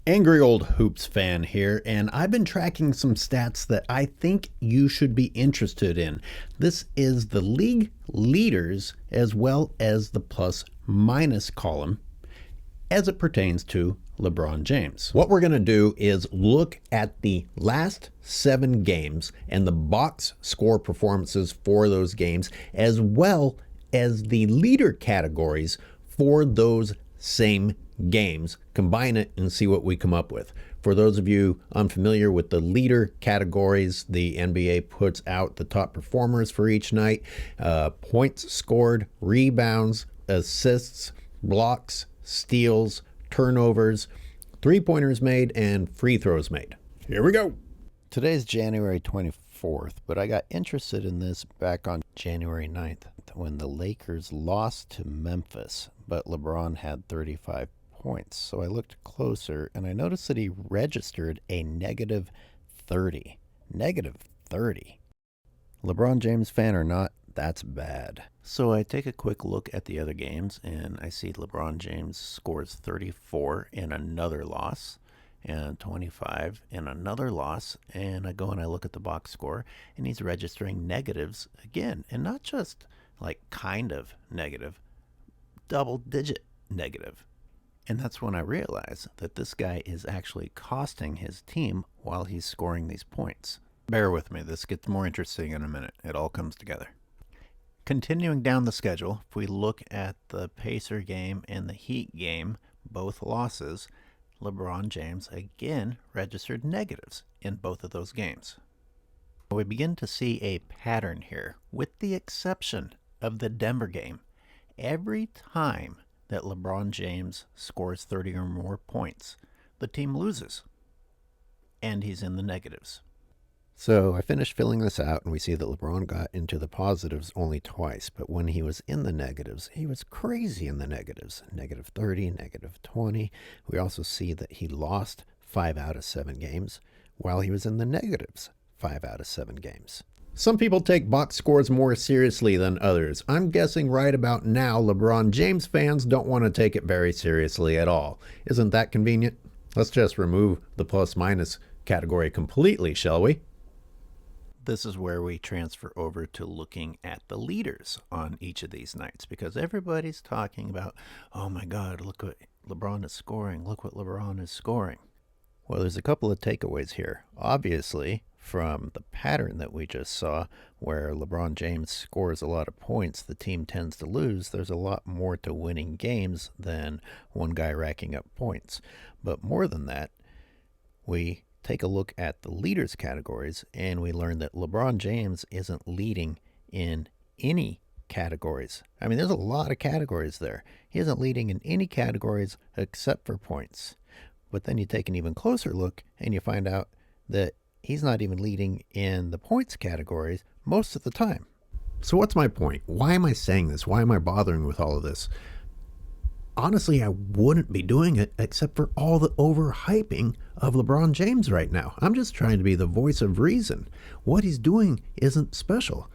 Angry Old Hoops fan here, and I've been tracking some stats that I think you should be interested in. This is the league leaders as well as the plus minus column as it pertains to LeBron James. What we're going to do is look at the last 7 games and the box score performances for those games, as well as the leader categories for those same games, combine it and see what we come up with. For those of you unfamiliar with the leader categories, the NBA puts out the top performers for each night, points scored, rebounds, assists, blocks, steals, turnovers, three-pointers made, and free throws made. Here we go. Today's January 24th, but I got interested in this back on January 9th when the Lakers lost to Memphis, but LeBron had 35 points. So I looked closer and I noticed that he registered a negative 30. Negative 30. LeBron James fan or not, that's bad. So I take a quick look at the other games and I see LeBron James scores 34 in another loss and 25 in another loss, and I go and I look at the box score and he's registering negatives again, and not just like kind of negative, double digit negative. And that's when I realize that this guy is actually costing his team while he's scoring these points. Bear with me, this gets more interesting in a minute. It all comes together. Continuing down the schedule, if we look at the Pacer game and the Heat game, both losses, LeBron James again registered negatives in both of those games. We begin to see a pattern here, with the exception of the Denver game. Every time that LeBron James scores 30 or more points, the team loses, and he's in the negatives. So I finished filling this out, and we see that LeBron got into the positives only twice, but when he was in the negatives, he was crazy in the negatives. Negative 30, negative 20. We also see that he lost 5 out of 7 games, while he was in the negatives 5 out of 7 games. Some people take box scores more seriously than others. I'm guessing right about now, LeBron James fans don't want to take it very seriously at all. Isn't that convenient? Let's just remove the plus-minus category completely, shall we? This is where we transfer over to looking at the leaders on each of these nights, because everybody's talking about, oh my God, look what LeBron is scoring. Look what LeBron is scoring. Well, there's a couple of takeaways here. Obviously, from the pattern that we just saw, where LeBron James scores a lot of points, the team tends to lose. There's a lot more to winning games than one guy racking up points. But more than that, we take a look at the leaders categories and we learn that LeBron James isn't leading in any categories. I mean, there's a lot of categories there. He isn't leading in any categories except for points. But then you take an even closer look and you find out that he's not even leading in the points categories most of the time. So what's my point? Why am I saying this? Why am I bothering with all of this? Honestly, I wouldn't be doing it except for all the overhyping of LeBron James right now. I'm just trying to be the voice of reason. What he's doing isn't special.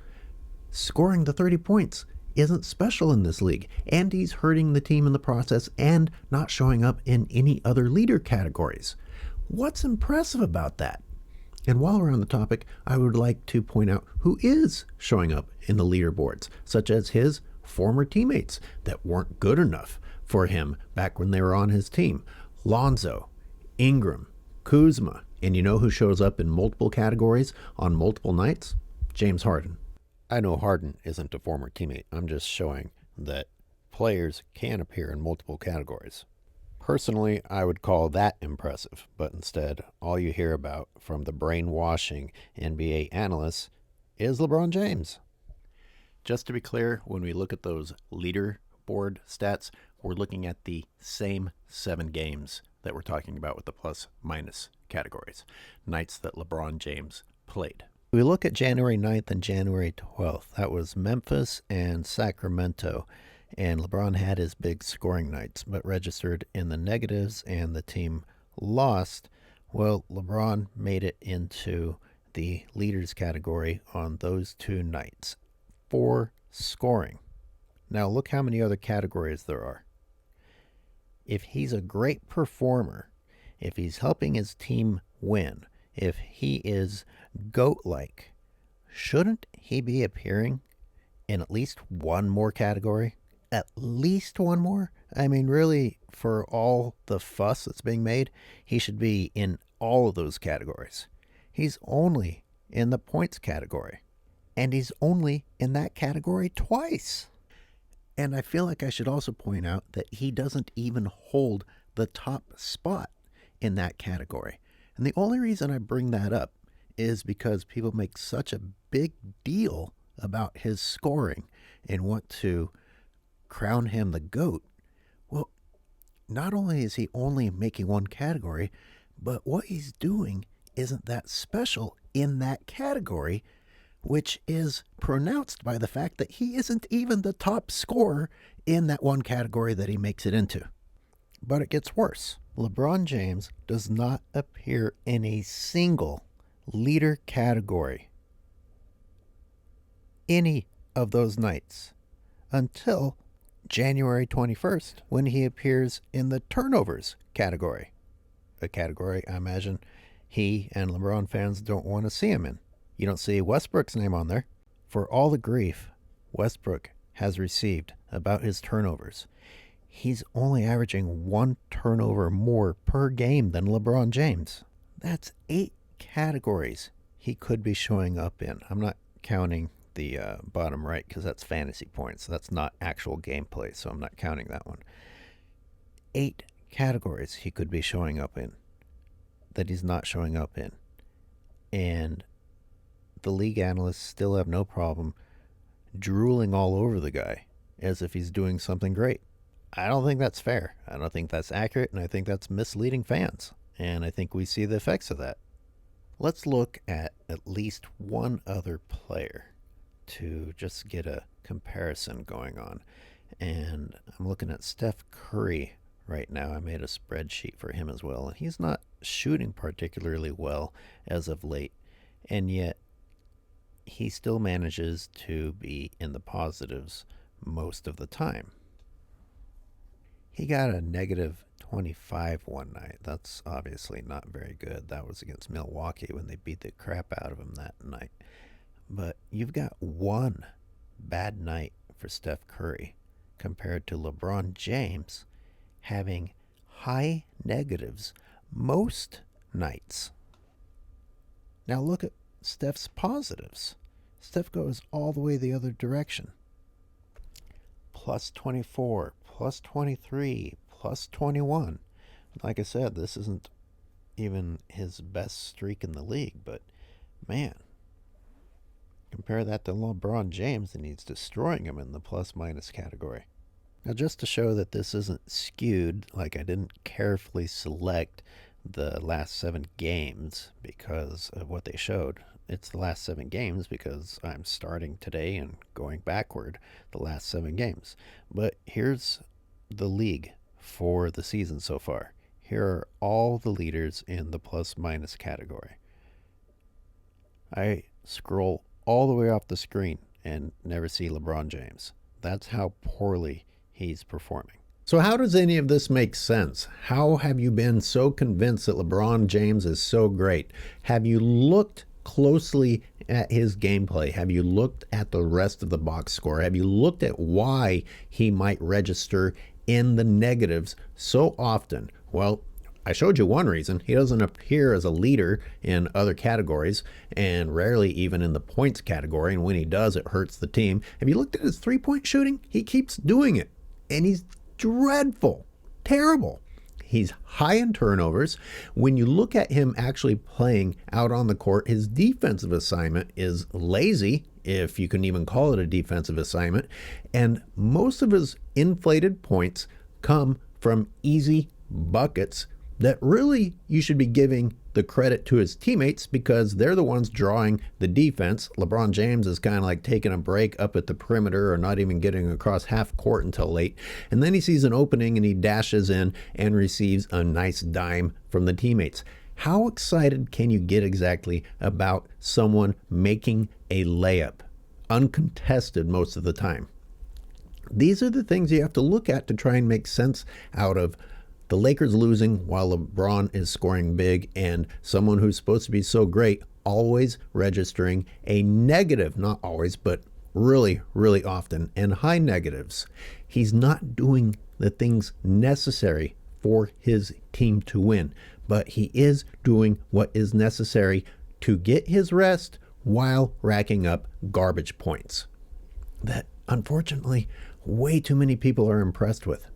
Scoring the 30 points isn't special in this league, and he's hurting the team in the process and not showing up in any other leader categories. What's impressive about that? And while we're on the topic, I would like to point out who is showing up in the leaderboards, such as his former teammates that weren't good enough for him back when they were on his team. Lonzo, Ingram, Kuzma, and you know who shows up in multiple categories on multiple nights? James Harden. I know Harden isn't a former teammate. I'm just showing that players can appear in multiple categories. Personally, I would call that impressive, but instead, all you hear about from the brainwashing NBA analysts is LeBron James. Just to be clear, when we look at those leaderboard stats, we're looking at the same 7 games that we're talking about with the plus-minus categories, nights that LeBron James played. We look at January 9th and January 12th. That was Memphis and Sacramento. And LeBron had his big scoring nights, but registered in the negatives, and the team lost. Well, LeBron made it into the leaders category on those 2 nights for scoring. Now look how many other categories there are. If he's a great performer if he's helping his team win, if he is GOAT-like, shouldn't he be appearing in at least one more category? At least one more? I mean, really, for all the fuss that's being made, he should be in all of those categories. He's only in the points category, and he's only in that category twice. And I feel like I should also point out that he doesn't even hold the top spot in that category. And the only reason I bring that up is because people make such a big deal about his scoring and want to crown him the GOAT. Well, not only is he only making one category, but what he's doing isn't that special in that category, which is pronounced by the fact that he isn't even the top scorer in that one category that he makes it into. But it gets worse. LeBron James does not appear in a single leader category any of those nights until January 21st, when he appears in the turnovers category. A category I imagine he and LeBron fans don't want to see him in. You don't see Westbrook's name on there. For all the grief Westbrook has received about his turnovers, he's only averaging 1 turnover more per game than LeBron James. That's 8 categories he could be showing up in. I'm not counting the bottom right because that's fantasy points. That's not actual gameplay, so I'm not counting that one. 8 categories he could be showing up in that he's not showing up in. And the league analysts still have no problem drooling all over the guy as if he's doing something great. I don't think that's fair. I don't think that's accurate, and I think that's misleading fans. And I think we see the effects of that. Let's look at least one other player to just get a comparison going on. And I'm looking at Steph Curry right now. I made a spreadsheet for him as well, and he's not shooting particularly well as of late. And yet, he still manages to be in the positives most of the time. He got a negative 25 one night. That's obviously not very good. That was against Milwaukee when they beat the crap out of him that night. But you've got one bad night for Steph Curry compared to LeBron James having high negatives most nights. Now look at Steph's positives. Steph goes all the way the other direction. Plus 24, plus 23, plus 21. Like I said, this isn't even his best streak in the league, but man, compare that to LeBron James, and he's destroying him in the plus-minus category. Now, just to show that this isn't skewed, like I didn't carefully select the last 7 games because of what they showed. It's the last 7 games because I'm starting today and going backward the last 7 games. But here's the league for the season so far. Here are all the leaders in the plus-minus category. I scroll all the way off the screen and never see LeBron James. That's how poorly he's performing. So how does any of this make sense? How have you been so convinced that LeBron James is so great? Have you looked closely at his gameplay? Have you looked at the rest of the box score? Have you looked at why he might register in the negatives so often? Well, I showed you one reason. He doesn't appear as a leader in other categories and rarely even in the points category. And when he does, it hurts the team. Have you looked at his three-point shooting? He keeps doing it. And he's dreadful, terrible. He's high in turnovers. When you look at him actually playing out on the court, his defensive assignment is lazy, if you can even call it a defensive assignment. And most of his inflated points come from easy buckets that really you should be giving the credit to his teammates because they're the ones drawing the defense. LeBron James is kind of like taking a break up at the perimeter or not even getting across half court until late. And then he sees an opening and he dashes in and receives a nice dime from the teammates. How excited can you get exactly about someone making a layup, uncontested most of the time? These are the things you have to look at to try and make sense out of The Lakers losing while LeBron is scoring big, and someone who's supposed to be so great always registering a negative, not always, but really, really often, and high negatives. He's not doing the things necessary for his team to win, but he is doing what is necessary to get his rest while racking up garbage points that, unfortunately, way too many people are impressed with.